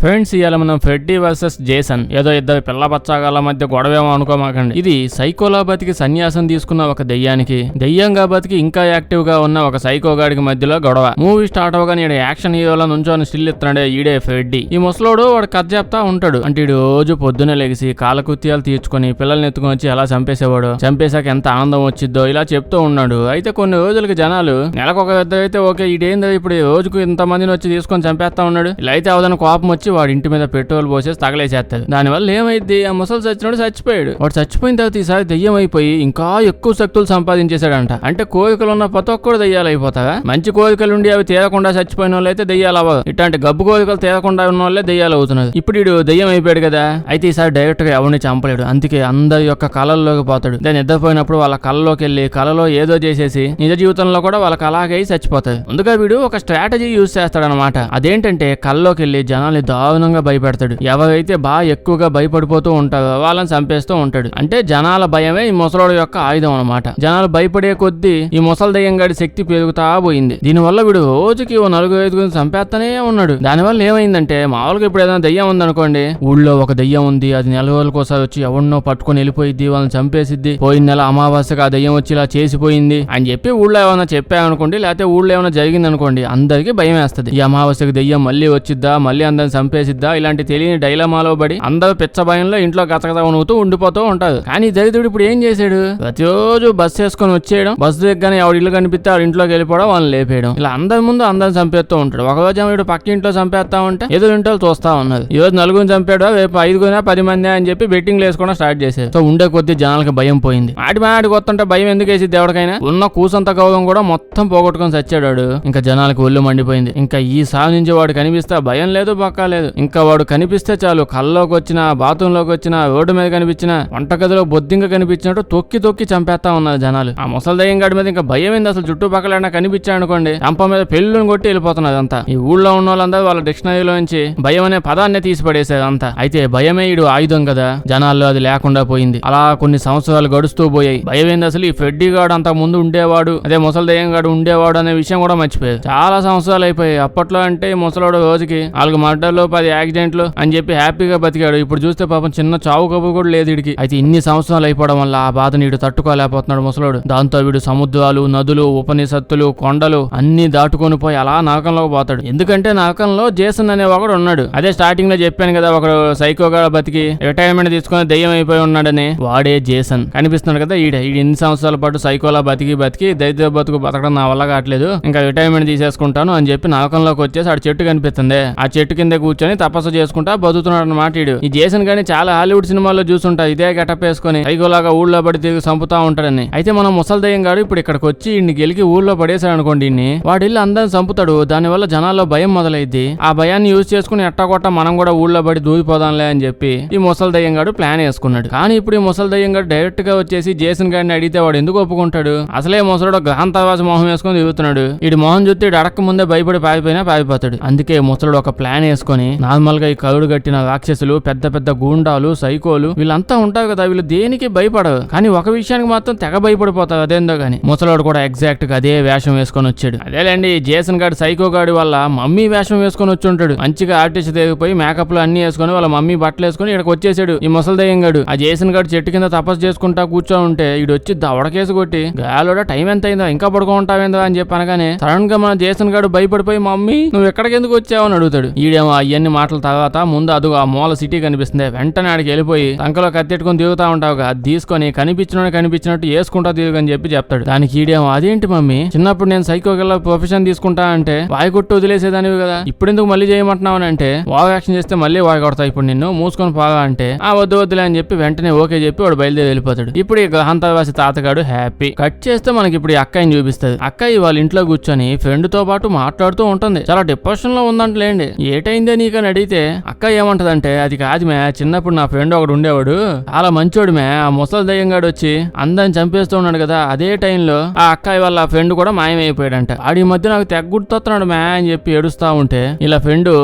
Friends, ఇవాళ మనం Freddie versus Jason ఏదో ఇద్దరు పిల్ల బచ్చాగాళ్ళ మధ్య గొడవేమో అనుకోమాకండి. ఇది సైకోలా బతికి సన్యాసం తీసుకున్న ఒక దెయ్యానికి, దెయ్యంగా బతికి ఇంకా యాక్టివ్ గా ఉన్న ఒక సైకోగాడికి మధ్యలో గొడవ. మూవీ స్టార్ట్ అవగానే ఈడ యాక్షన్ హీరోలా నుంచొని స్టిల్ ఇస్తున్నాడే ఈడే ఫ్రెడ్డీ. ఈ ముసలోడు వాడు కథ చెప్తా ఉంటాడు. అంటే ఈడు రోజు పొద్దునే లెగిసి కాలకృత్యాలు తీర్చుకొని పిల్లల్ని ఎత్తుకొని వచ్చి ఎలా చంపేసేవాడు, చంపేశాక ఎంత ఆనందం వచ్చిద్దో ఇలా చెప్తూ ఉన్నాడు. అయితే కొన్ని రోజులకి జనాలు నెలకు ఒక ఇద్దరు అయితే ఓకే ఈడేందో ఇప్పుడు రోజుకు ఇంత మందిని వచ్చి తీసుకొని చంపేస్తా ఉన్నాడు, ఇలా అయితే అవదని కోపం వచ్చి వాడి ఇంటి మీద పెట్రోల్ పోసేసి తగలేసేస్తాడు. దానివల్ల ఏమైంది, ఆ ముసలి చచ్చినోడు చచ్చిపోయాడు. వాడు చచ్చిపోయిన తర్వాత ఈసారి దెయ్యం అయిపోయి ఇంకా ఎక్కువ శక్తులు సంపాదించేశాడంట. అంటే కోరికలు ఉన్న ప్రతి ఒక్కరు దెయ్యాలు అయిపోతావా? మంచి కోరికలు ఉండి అవి తీరకుండా చచ్చిపోయిన వాళ్ళు అయితే దెయ్యాలు అవ్వదు. ఇట్లాంటి గబ్బు కోరికలు తీరకుండా ఉన్న వాళ్ళే దెయ్యాలు అవుతున్నారు. ఇప్పుడు వీడు దెయ్యం అయిపోయాడు కదా, అయితే ఈసారి డైరెక్ట్ గా ఎవరిని చంపలేడు. అందుకే అందరి యొక్క కళల్లోకి పోతాడు. దాన్ని నిద్రపోయినప్పుడు వాళ్ళ కళలోకి వెళ్ళి కళలో ఏదో చేసేసి నిజ జీవితంలో కూడా వాళ్ళకి అలాగే చచ్చిపోతాయి. ముందుగా వీడు ఒక స్ట్రాటజీ యూజ్ చేస్తాడనమాట. అదేంటంటే కళ్ళలోకి వెళ్ళి జనాల్ని దారుణంగా భయపెడతాడు. ఎవరైతే బాగా ఎక్కువగా భయపడిపోతూ ఉంటారో వాళ్ళని చంపేస్తూ ఉంటాడు. అంటే జనాల భయమే ఈ ముసలోడు యొక్క ఆయుధం అనమాట. జనాలు భయపడే కొద్దీ ఈ ముసలి దెయ్యం గాడి శక్తి పెరుగుతా పోయింది. దీనివల్ల వీడు రోజుకి ఓ 4-5 చంపేస్తానే ఉన్నాడు. దానివల్ల ఏమైందంటే మామూలుగా ఇప్పుడు ఏదైనా దెయ్యం ఉందనుకోండి, ఊళ్ళో ఒక దెయ్యం ఉంది, అది నెల రోజులకోసారి వచ్చి ఎవరినో పట్టుకొని వెళ్ళిపోయిద్ది, వాళ్ళని చంపేసిద్ది. పోయిన నెల అమావాస్యకు ఆ దెయ్యం వచ్చి ఇలా చేసిపోయింది అని చెప్పి ఊళ్ళో ఏమైనా చెప్పామనుకోండి, లేకపోతే ఊళ్ళో ఏమైనా జరిగింది అనుకోండి, అందరికీ భయం వేస్తుంది. ఈ అమావాస్యకు దెయ్యం మళ్ళీ వచ్చిద్దా, మళ్ళీ అందరిని చంపేసిద్దా, ఇలాంటి తెలియని డైలమాలో పడి అందరూ పిచ్చ భయంలో ఇంట్లో గతగత ఉనుగుతూ ఉండిపోతూ ఉంటారు. కానీ దరిద్రుడు ఇప్పుడు ఏం చేశాడు, ప్రతిరోజు బస్సు వేసుకొని వచ్చేయడం, బస్సు దగ్గర ఎవరి ఇల్లు కనిపిస్తే ఆవిడ ఇంట్లోకి వెళ్ళిపోవడం, వాళ్ళని లేపేయడం, ఇలా అందరి ముందు అందరిని చంపేస్తూ ఉంటాడు. ఒక రోజు వీడు పక్క ఇంట్లో చంపేస్తా ఉంటే ఎదురు ఇంట్లో చూస్తా ఉన్నారు. ఈ రోజు 4 చంపాడు, రేపు 5-10 మంది అని చెప్పి బెట్టింగ్ వేసుకోవడం స్టార్ట్ చేశారు. సో ఉండే కొద్ది జనాలకు భయం పోయింది. మాటికి వస్తుంటే భయం ఎందుకు వేసి దేవుడికైనా ఉన్న కూసంత గౌరవం కూడా మొత్తం పోగొట్టుకొని చచ్చాడు. ఇంకా జనాలకు ఒళ్ళు మండిపోయింది. ఇంకా ఈ సాగు నుంచి వాడు కనిపిస్తే భయం లేదు, బొక్క లేదు. ఇంకా వాడు కనిపిస్తే చాలు, కల్లోకి వచ్చినా, బాత్రూంలోకి వచ్చినా, రోడ్డు మీద కనిపించినా, వంటగదిలో బొద్దింక కనిపించినట్టు తొక్కి తొక్కి చంపేస్తా ఉన్నారు జనాలు. ఆ ముసలి దయ్యం గాడి మీద ఇంకా భయం ఏంది అసలు, చుట్టుపక్కల కనిపించాడు అనుకోండి చంప మీద పెళ్ళుని కొట్టి వెళ్ళిపోతున్నది అంతా. ఈ ఊళ్ళో ఉన్న వాళ్ళందరూ వాళ్ళ డిక్షనరీలో నుంచి భయం అనే పదాన్ని తీసి పడేసేది అంతా. అయితే భయమే ఈడు ఆయుధం కదా, జనాల్లో అది లేకుండా పోయింది. అలా కొన్ని సంవత్సరాలు గడుస్తూ పోయాయి. భయం ఏంది అసలు, ఈ ఫ్రెడ్డీ గాడు అంత ముందు ఉండేవాడు, అదే ముసలి దయ్యం గాడు ఉండేవాడు అనే విషయం కూడా మర్చిపోయారు. చాలా సంవత్సరాలు అయిపోయాయి. అప్పట్లో అంటే ముసలోడు రోజుకి 4 మర్డర్లు 10 యాక్సిడెంట్లు అని చెప్పి హ్యాపీగా బతికాడు. ఇప్పుడు చూస్తే పాపం చిన్న చావు కబు కూడా లేదు వీడికి. అయితే ఇన్ని సంవత్సరాలు అయిపోవడం వల్ల ఆ బాధ నీడు తట్టుకోలేకపోతున్నాడు ముసలోడు. దాంతో వీడు సముద్రాలు, నదులు, ఉపనిషత్తులు, కొండలు అన్ని దాటుకొని పోయి అలా నరకంలోకి పోతాడు. ఎందుకంటే నరకంలో జేసన్ అనే ఒకడు ఉన్నాడు. అదే స్టార్టింగ్ లో చెప్పాను కదా, ఒకడు సైకోగా బతికి రిటైర్మెంట్ తీసుకుని దెయ్యం అయిపోయి ఉన్నాడని, వాడే జేసన్. కనిపిస్తున్నాడు కదా ఈడు ఇన్ని సంవత్సరాల పాటు సైకోలా బతికి దరిద్ర బతుకు బతకడం నా వల్ల కావట్లేదు, ఇంకా రిటైర్మెంట్ తీసేసుకుంటాను అని చెప్పి నరకంలోకి వచ్చేసి ఆడు చెట్టు కనిపిస్తుంది. ఆ చెట్టు కింద కూర్చొని తపస్సు చేసుకుంటా బతుకుతున్నాడు అన్నమాట. ఈ జేసన్ గాని చాలా హాలీవుడ్ సినిమాల్లో చూసుంటా, ఇదే గెటప్ వేసుకుని సైకోలాగా ఊళ్ళో పడి తిరిగి చంపుతా ఉంటాడని. అయితే మనం ముసలి దయ్యం గాడు ఇప్పుడు ఇక్కడికి వచ్చి ఇన్ని గెలికి ఊళ్ళో పడేశాడు అనుకోండి, ఇన్ని వాడి ఇల్లు అందరిని చంపుతాడు. దానివల్ల జనాల్లో భయం మొదలైద్ది. ఆ భయాన్ని యూజ్ చేసుకుని ఎట్టాకొట్ట మనం కూడా ఊళ్ళో పడి దూరిపోదాంలే అని చెప్పి ఈ ముసలి దయ్యం గాడు ప్లాన్ వేసుకున్నాడు. కానీ ఇప్పుడు ఈ ముసలి దయ్యం గాడు డైరెక్ట్ గా వచ్చేసి జేసన్ గాడిని అడిగితే వాడు ఎందుకు ఒప్పుకుంటాడు? అసలే ముసలుడు గ్రహంతవాస మొహం వేసుకొని తిరుగుతున్నాడు. వీడి మొహం చూస్తే అడక్క ముందే భయపడి పారిపోతాడు. అందుకే ముసలుడు ఒక ప్లాన్ వేసుకొని నార్మల్ గా ఈ కరుడు కట్టిన రాక్షసులు, పెద్ద పెద్ద గూండాలు, సైకోలు వీళ్ళంతా ఉంటారు కదా, వీళ్ళు దేనికి భయపడరు. కానీ ఒక విషయానికి మాత్రం తెగ భయపడిపోతారు. అదేందో గానీ ముసలోడు కూడా ఎగ్జాక్ట్ గా అదే వేషం వేసుకొని వచ్చాడు. అదేలేండి, జేసన్ గాడు సైకో గాడి వల్ల మమ్మీ వేషం వేసుకొని వచ్చి ఉంటాడు. మంచిగా ఆర్టిస్ట్ తెగిపోయి మేకప్ లో అన్ని వేసుకొని వాళ్ళ మమ్మీ బట్టలు వేసుకొని ఇక్కడికి వచ్చేసాడు ఈ ముసలి దయ్యం గాడు. ఆ జేసన్ గాడు చెట్టు కింద తపస్సు చేసుకుంటా కూర్చో ఉంటే ఈడు వచ్చి దవడకేసి కొట్టి, గాలోడ టైం ఎంత అయిందో ఇంకా పడుకుంటావేందో అని చెప్పి అనగానే సడన్ గా మన జేసన్ గాడు భయపడిపోయి మమ్మీ నువ్వు ఎక్కడికి ఎందుకు వచ్చావు అని అడుగుతాడు. ఈడేమో అవన్నీ మాటల తర్వాత ముందు అదుగు ఆ మూల సిటీ కనిపిస్తుంది, వెంటనే ఆడికి వెళ్ళిపోయి సంకలో కత్తెట్టుకుని తిరుగుతా ఉంటావుగా, అది తీసుకొని కనిపించినట్టు వేసుకుంటా తిరుగని చెప్పి చెప్తాడు. దానికి ఈడేమో అదేంటి మమ్మీ, చిన్నప్పుడు నేను సైకోకి ప్రొఫెషన్ తీసుకుంటా అంటే వాయి కొట్టు వదిలేసేదానివి కదా, ఇప్పుడు ఎందుకు మళ్ళీ చేయమంటున్నావు అంటే వావ్ యాక్షన్ చేస్తే మళ్ళీ వాయి కొడతా ఇప్పుడు నిన్ను మూసుకొని పోగా అంటే ఆ వద్దులే అని చెప్పి వెంటనే ఓకే చెప్పి వాడు బయలుదేరి వెళ్ళిపోతాడు. ఇప్పుడు ఈ గ్రహంతవాసి తాతగాడు హ్యాపీ. కట్ చేస్తే మనకి ఇప్పుడు ఈ అక్కయ్యని చూపిస్తుంది. అక్కయ్య వాళ్ళ ఇంట్లో కూర్చొని ఫ్రెండ్ తో పాటు మాట్లాడుతూ ఉంటుంది. చాలా డిప్రెషన్ లో ఉందంటలేండి. ఏటైందే నీకని అడిగితే అక్క ఏమంటదంటే అది కాదు మే, చిన్నప్పుడు నా ఫ్రెండ్ ఒకడు ఉండేవాడు, చాలా మంచోడు మే, ఆ ముసలి దయ్యం గాడు వచ్చి అందరిని చంపేస్తూ ఉన్నాడు కదా, అదే టైంలో ఆ అక్కయ్య వాళ్ళ ఫ్రెండ్ కూడా మాయమైపోయాడంట. ఆడి మధ్య నాకు తెగ గుర్తొస్తున్నాడు మే అని చెప్పి ఏడుస్తా ఉంటే ఇలా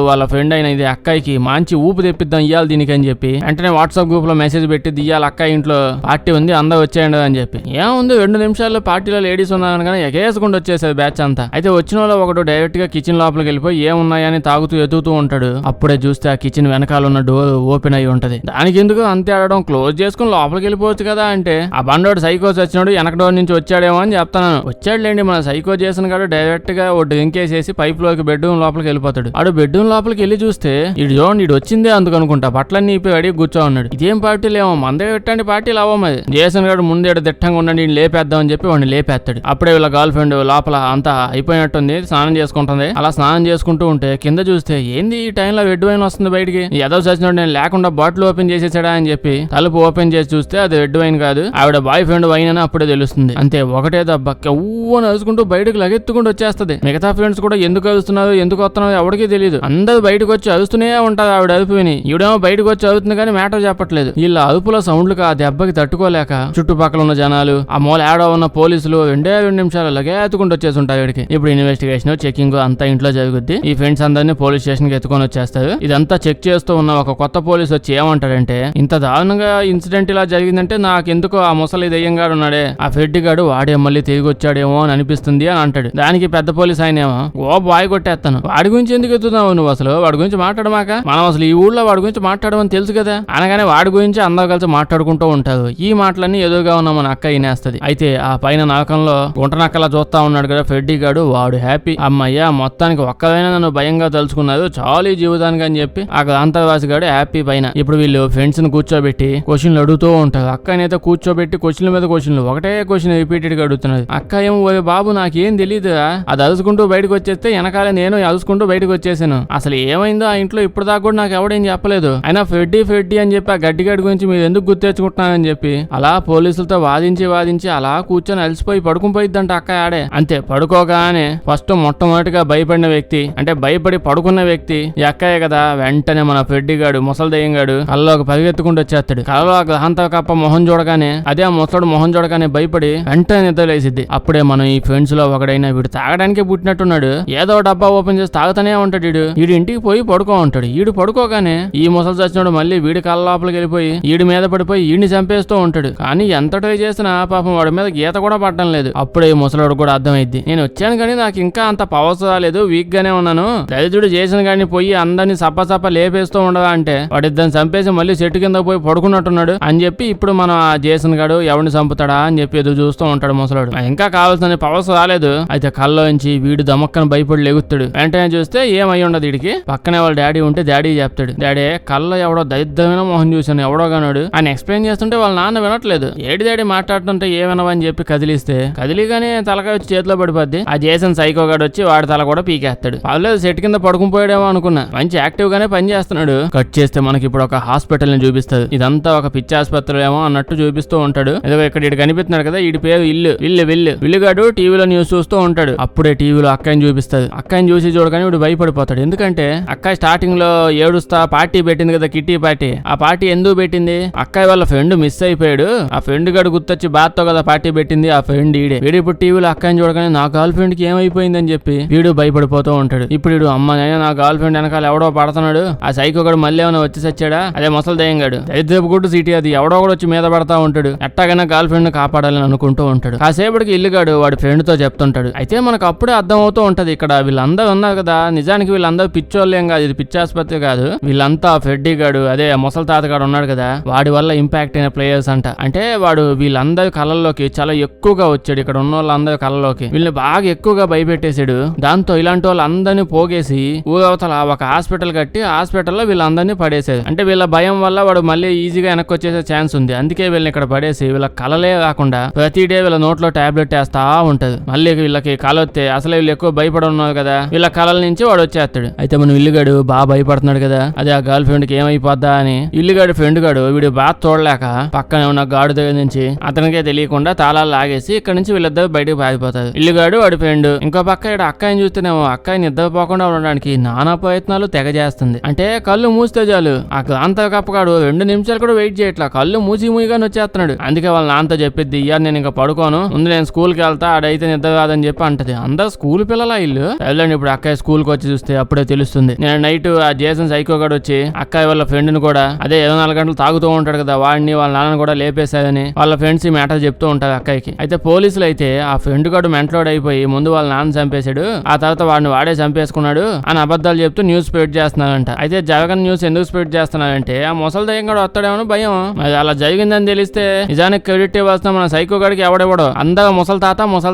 వాళ్ళ ఫ్రెండ్ అయిన ఇది అక్కయ్యకి మంచి ఊపు తెప్పిద్దాం ఇయ్యాలి దీనికి అని చెప్పి వెంటనే వాట్సాప్ గ్రూప్ లో మెసేజ్ పెట్టి ఇయ్యాలి అక్కయ్య ఇంట్లో పార్టీ ఉంది అందరూ వచ్చేయండి అని చెప్పి. ఏముంది 2 నిమిషాల్లో పార్టీలో లేడీస్ ఉన్నారని కానీ ఎగేసుకుంటూ వచ్చేసేది బ్యాచ్ అంతా. అయితే వచ్చిన వాళ్ళు ఒకడు డైరెక్ట్ గా కిచెన్ లోపలికి వెళ్ళిపోయి ఏమున్నాయని తాగుతూ ఎదుగుతూ ఉంటాడు. ఉంటాడు. అప్పుడే చూస్తే ఆ కిచెన్ వెనకాల ఉన్న డోర్ ఓపెన్ అయి ఉంటది. దానికి ఎందుకు అంతే ఆడడం, క్లోజ్ చేసుకుని లోపలికి వెళ్ళిపోవచ్చు కదా అంటే ఆ బండోడు సైకో వచ్చినాడు వెనక డోర్ నుంచి వచ్చాడేమో అని చెప్తాను. వచ్చాడులేండి మన సైకో చేసిన కాడు డైరెక్ట్ గా ఓ డ్రింక్ వేసేసి పైప్ లోకి బెడ్రూమ్ లోపలికి వెళ్ళిపోతాడు. ఆడు బెడ్రూమ్ లోపలికి వెళ్ళి చూస్తే ఇడు వచ్చిందే అందుకు అనుకుంటా బట్టలన్నీ ఇప్పి అడిగి కూర్చో ఉన్నాడు. ఇదేం పార్టీలు ఏమో మందే పెట్టండి పార్టీలు అవ్వమది. జేసన్ గారు ముందే దిట్టంగా ఉండండి లేపేద్దామని చెప్పి వాడిని లేపేస్తాడు. అప్పుడే వీళ్ళ గర్ల్ ఫ్రెండ్ లోపల అంతా అయిపోయినట్టుంది, స్నానం చేసుకుంటుంది. అలా స్నానం చేసుకుంటూ ఉంటే కింద చూస్తే ఏంది ఈ టైంలో రెడ్ వైన్ వస్తుంది బయటికి, ఏదో చచ్చినోడు నేను లేకుండా బాటిల్ ఓపెన్ చేసేసాడా అని చెప్పి తలుపు ఓపెన్ చేసి చూస్తే అది రెడ్ వైన్ కాదు, ఆవిడ బాయ్ ఫ్రెండ్ వైన్ అని అప్పుడే తెలుస్తుంది. అంతే ఒకటే దెబ్బ కెవ్వని అరుచుకుంటూ బయటకు లగెత్తుకుంటూ వచ్చేస్తది. మిగతా ఫ్రెండ్స్ కూడా ఎందుకు అరుస్తున్నారు ఎందుకు వస్తున్నారు ఎవరికి తెలియదు. అందరూ బయటకు వచ్చి అరుస్తూనే ఉంటారు ఆవిడ అరుపు విని. ఈవిడేమో బయటకు వచ్చి అరుతుంది కానీ మ్యాటర్ చెప్పట్లేదు. వీళ్ళ అరుపుల సౌండ్లకు ఆ దెబ్బకి తట్టుకోలేక చుట్టుపక్కల ఉన్న జనాలు ఆ మూల ఏడో ఉన్న పోలీసులు 2 నిమిషాలు లగెత్తుకుంటూ వచ్చేసి ఉంటారు వీడికి. ఇప్పుడు ఇన్వెస్టిగేషన్ చెకింగ్ అంతా ఇంట్లో జరుగుద్ది. ఈ ఫ్రెండ్స్ అందరినీ పోలీస్ స్టేషన్ కి ఎత్తుకొని వచ్చేస్తారు. ఇదంతా చెక్ చేస్తూ ఉన్న ఒక కొత్త పోలీస్ వచ్చి ఏమంటాడంటే, ఇంత దారుణంగా ఇన్సిడెంట్ ఇలా జరిగిందంటే నాకెందుకో ఆ ముసలి దెయ్యంగాడు ఉన్నాడే ఆ ఫెడ్డి గాడు వాడే మళ్ళీ తిరిగి వచ్చాడేమో అని అనిపిస్తుంది అని అంటాడు. దానికి పెద్ద పోలీస్ ఆయనేమో ఓ బాయ్ కొట్టేస్తాను, వాడి గురించి ఎందుకు ఎత్తుతున్నావు నువ్వు, అసలు వాడి గురించి మాట్లాడమాక, మనం అసలు ఈ ఊళ్ళో వాడి గురించి మాట్లాడమని తెలుసు కదా అనగానే వాడి గురించి అందరూ కలిసి మాట్లాడుకుంటూ ఉంటారు. ఈ మాటలన్నీ ఎదురుగా ఉన్న మన అక్క వినేస్తది. అయితే ఆ పైన నరకంలో గుంట నక్కలా చూస్తా ఉన్నాడు కదా ఫెడ్డి గాడు, వాడు హ్యాపీ అమ్మయ్య మొత్తానికి ఒక్కదైనా నన్ను భయంగా తలుచుకున్నారు చాలు ఈ జీవితానికి అని చెప్పి ఆ అంతర్వాసి గాడు హ్యాపీ పైన. ఇప్పుడు వీళ్ళు ఫ్రెండ్స్ ని కూర్చోబెట్టి క్వశ్చన్లు అడుగుతూ ఉంటారు. అక్కనైతే కూర్చోబెట్టి క్వశ్చన్ల మీద క్వశ్చన్లు, ఒకటే క్వశ్చన్ రిపీటెడ్ గా అడుగుతున్నది. అక్క ఏమో బాబు నాకేం తెలియదు, అది అరుచుకుంటూ బయటకు వచ్చేస్తే వెనకాల నేను అరుచుకుంటూ బయటకు వచ్చేసాను, అసలు ఏమైందో ఆ ఇంట్లో ఇప్పుడు దాకా కూడా నాకు ఎవడేం చెప్పలేదు, అయినా ఫెడ్డి అని చెప్పి ఆ గడ్డిగాడి గురించి మీరు ఎందుకు గుర్తెచ్చుకుంటున్నారని చెప్పి అలా పోలీసులతో వాదించి అలా కూర్చొని అలసిపోయి పడుకునిపోయిద్దంట అక్క ఆడే. అంతే పడుకోగానే ఫస్ట్ మొట్టమొదటిగా భయపడిన వ్యక్తి అంటే భయపడి పడుకున్న వ్యక్తి ఈ అక్కయ్య కదా. వెంటనే మన ఫెడ్డి గాడు ముసలి దయ్యంగాడు కళ్ళలోకి పరిగెత్తుకుంటూ వచ్చేస్తాడు. కళ్ళలో గ్రహంత కప్ప మొహం చూడగానే అదే ఆ ముసడు మొహం చూడగానే భయపడి వెంటనే నిద్రలేసిద్ది. అప్పుడే మనం ఈ ఫ్రెండ్స్ లో ఒకడైనా వీడు తాగడానికి పుట్టినట్టున్నాడు, ఏదో డబ్బా ఓపెన్ చేసి తాగుతానే ఉంటాడు. వీడు ఇంటికి పోయి పడుకో ఉంటాడు. ఈడు పడుకోగానే ఈ ముసలి చచ్చినాడు మళ్ళీ వీడి కళ్ళ లోపలికి వెళ్ళిపోయి ఈడి మీద పడిపోయి ఈడిని చంపేస్తూ ఉంటాడు. కానీ ఎంత ట్రై చేసినా పాపం వాడి మీద గీత కూడా పడడం లేదు. అప్పుడే ఈ ముసలోడు కూడా అర్థమైద్ది, నేను వచ్చాను కానీ నాకు ఇంకా అంత పవర్స్ రాలేదు, వీక్ గానే ఉన్నాను, దరిద్రుడు చేసిన కానీ పోయి అందరినీ సప్ప లేపేస్తూ ఉండగా అంటే వాడిద్దరిని చంపేసి మళ్ళీ చెట్టు కింద పోయి పడుకున్నట్టున్నాడు అని చెప్పి ఇప్పుడు మనం ఆ జేసన్ గాడు ఎవరిని చంపుతాడా అని చెప్పి ఎదురు చూస్తూ ఉంటాడు ముసలోడు. ఇంకా కావాల్సిన పవర్స్ రాలేదు. అయితే కళ్ళలోంచి వీడు దమక్కన భయపడి లెగుతాడు. వెంటనే చూస్తే ఏమై ఉండదు వీడికి. పక్కనే వాళ్ళ డాడీ ఉంటే డాడీ చెప్తాడు, డాడీ కళ్ళలో ఎవడో దరిద్రమైన మొహం చూశాను ఎవడో గానాడు అని ఎక్స్ప్లెయిన్ చేస్తుంటే వాళ్ళ నాన్న వినట్లేదు. డాడీ మాట్లాడుతుంటే ఏమనవని చెప్పి కదిలిస్తే కదిలిగానే తలకాయ వచ్చి చేతిలో పడిపోద్ది. ఆ జేసన్ సైకో గాడు వచ్చి వాడి తల కూడా పీకేస్తాడు. పర్లేదు సెట్ కింద పడుకుపోయాడేమో అనుకున్నా, మంచి యాక్టివ్ గానే పని చేస్తున్నాడు. కట్ చేస్తే మనకి ఇప్పుడు ఒక హాస్పిటల్ ని చూపిస్తుంది. ఇదంతా ఒక పిచ్చి ఆసుపత్రి ఏమో అన్నట్టు చూపిస్తూ ఉంటాడు. ఏదో ఇక్కడ ఇటు కనిపిస్తున్నాడు కదా, వీడి పేరు విల్లుగాడు టీవీలో న్యూస్ చూస్తూ ఉంటాడు. అప్పుడే టీవీలో అక్కని చూపిస్తుంది. అక్కని చూసి చూడగానే వీడు భయపడిపోతాడు. ఎందుకంటే అక్క స్టార్టింగ్ లో ఏడుస్తా పార్టీ పెట్టింది కదా, కిట్టి పార్టీ. ఆ పార్టీ ఎందుకు పెట్టింది, అక్కయ్య వాళ్ళ ఫ్రెండ్ మిస్ అయిపోయాడు, ఆ ఫ్రెండ్ గడు గుర్తొచ్చి బాత్తో కదా పార్టీ పెట్టింది, ఆ ఫ్రెండ్ ఈడే. వీడు ఇప్పుడు టీవీలో అక్కని చూడగానే నా గర్ల్ ఫ్రెండ్ కి ఏమైపోయిందని చెప్పి వీడు భయపడిపోతూ ఉంటాడు. ఇప్పుడు వీడు అమ్మ నా గర్ల్ ఫ్రెండ్ వెనకాల ఎవడో పడుతున్నాడు, ఆ సైకో గడు మళ్ళీ ఏమైనా వచ్చి సచ్చాడా, అదే ముసలి దయ్యంగాడు దరిద్రపు గుడ్డు సిటీ అది ఎవడో కూడా వచ్చి మీద పడతా ఉంటాడు. ఎట్టాగైనా గర్ల్ ఫ్రెండ్ కాపాడాలని అనుకుంటూ ఉంటాడు. కాసేపటికి ఇల్లుగాడు వాడి ఫ్రెండ్ తో చెప్తుంటాడు. అయితే మనకు అప్పుడే అర్థం అవుతూ ఉంటది, ఇక్కడ వీళ్ళందరూ ఉన్నారు కదా నిజానికి వీళ్ళందరూ పిచ్చోళ్ళేం కాదు, ఇది పిచ్చాసుపత్రి కాదు, వీళ్ళంతా ఫెడ్డి గాడు అదే ముసలి తాతగాడు ఉన్నాడు కదా వాడి వల్ల ఇంపాక్ట్ అయిన ప్లేయర్స్ అంట. అంటే వాడు వీళ్ళందరి కళ్ళల్లోకి చాలా ఎక్కువగా వచ్చాడు, ఇక్కడ ఉన్న వాళ్ళందరి కళ్ళలోకి వీళ్ళని బాగా ఎక్కువగా భయపెట్టేశాడు. దాంతో ఇలాంటి వాళ్ళందరినీ పోగేసి ఊరవతల ఒక హాస్పిటల్ కట్టి హాస్పిటల్లో వీళ్ళందరినీ పడేసేది. అంటే వీళ్ళ భయం వల్ల వాడు మళ్ళీ ఈజీగా వెనక్కి వచ్చేసే ఛాన్స్ ఉంది. అందుకే వీళ్ళని ఇక్కడ పడేసి వీళ్ళ కళలే కాకుండా ప్రతి డే వీళ్ళ నోట్లో టాబ్లెట్ వేస్తా ఉంటది. మళ్ళీ వీళ్ళకి కళ వస్తే అసలు వీళ్ళు ఎక్కువ భయపడి ఉన్నారు కదా, వీళ్ళ కళల నుంచి వాడు వచ్చేస్తాడు. అయితే మనం ఇల్లుగాడు బాగా భయపడుతున్నాడు కదా, అదే ఆ గర్ల్ ఫ్రెండ్ కి ఏమైపోద్దా అని ఇల్లుగాడు ఫ్రెండ్ గాడు వీడు బాగా చూడలేక పక్కనే ఉన్న గాడు దగ్గర నుంచి అతనికే తెలియకుండా తాళాలు లాగేసి ఇక్కడ నుంచి వీళ్ళిద్దరు బయటకు పారిపోతారు. ఇల్లుగాడు వాడి ఫ్రెండ్. ఇంకో పక్క ఇక్కడ అక్కని చూస్తేనేమో అక్కని నిద్రపోకుండా ఉండడానికి నానా ప్రయత్నాలు తెగ చేస్తుంది. అంటే కళ్ళు మూస్తే చాలు ఆ అంత కప్పగాడు 2 నిమిషాలు కూడా వెయిట్ చేయట్లా, కళ్ళు మూసిగానే వచ్చేస్తున్నాడు. అందుకే వాళ్ళ నాన్నతో చెప్పిద్ది, ఇయ్యారు నేను ఇంకా పడుకోను, ముందు నేను స్కూల్కి వెళ్తా, ఆడైతే నిద్ర కాదని చెప్పి అంటది. అందరు స్కూల్ పిల్లలా ఇల్లు వెళ్ళండి. ఇప్పుడు అక్కయ్య స్కూల్కి వచ్చి చూస్తే అప్పుడే తెలుస్తుంది. నేను నైట్ ఆ జేసన్ సైకో గాడు వచ్చి అక్కయ్య వాళ్ళ ఫ్రెండ్ ని కూడా అదే 24 గంటలు తాగుతూ ఉంటాడు కదా వాడిని వాళ్ళ నాన్న కూడా లేపేశాదని వాళ్ళ ఫ్రెండ్స్ ఈ మ్యాటర్ చెప్తూ ఉంటారు అక్కయ్యకి. అయితే పోలీసులు అయితే ఆ ఫ్రెండ్ గాడు మెంటలోడ్ అయిపోయి ముందు వాళ్ళ నాన్న చంపేశాడు, ఆ తర్వాత వాడిని వాడే చంపేసుకున్నాడు అని అబద్ధాలు చెప్తూ న్యూస్ స్ప్రెడ్ చేస్తున్నాడంట. అయితే జగన్ న్యూస్ ఎందుకు స్ప్రెడ్ చేస్తున్నాడంటే ఆ ముసలి దయ్యం కూడా వస్తాడేమో భయం. మరి అలా జరిగిందని తెలిస్తే నిజానికి క్రెడిట్ ఇవ్వాల్సిన మన సైకో గాడికి ఎవడెవడో అందరూ ముసలి